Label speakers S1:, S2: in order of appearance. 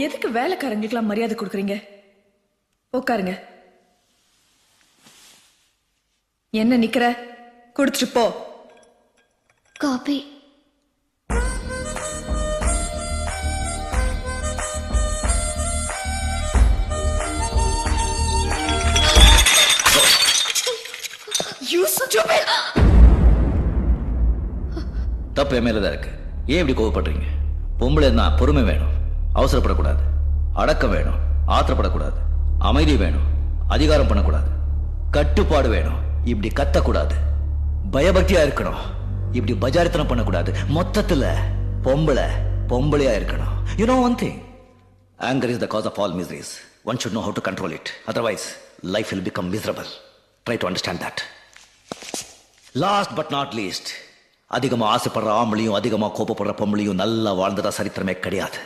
S1: எதுக்கு வேலைக்காரங்களுக்கெல்லாம் மரியாதை கொடுக்குறீங்க? உட்காருங்க. என்ன நிக்கிற? குடிச்சிட்டு போ.
S2: காபி.
S1: You stupid!
S3: தப்பு என் மேலதான் இருக்கு. ஏன் இப்படி கோவப்படுறீங்க? பொம்பளை தான் பொறுமை வேணும், அவசரப்படக்கூடாது, அடக்கம் வேணும், ஆத்திரப்படக்கூடாது, அமைதி வேணும், அதிகாரம் பண்ணக்கூடாது, கட்டுப்பாடு வேணும், இப்படி கத்தக்கூடாது, பயபக்தியா இருக்கணும், இப்படி பஜாரித்தனம் பண்ணக்கூடாது. மொத்தத்துல பொம்பளை பொம்பளையா இருக்கணும். You know one thing, anger is the cause of all miseries. One should know how to control it, otherwise life will become miserable. Try to understand that. Last but not least, அதிகமா ஆசைப்படுற ஆம்பளையும் அதிகமா கோபப்படுற பொம்பளையும் நல்லா வாழ்ந்ததா சரித்திரமே கிடையாது.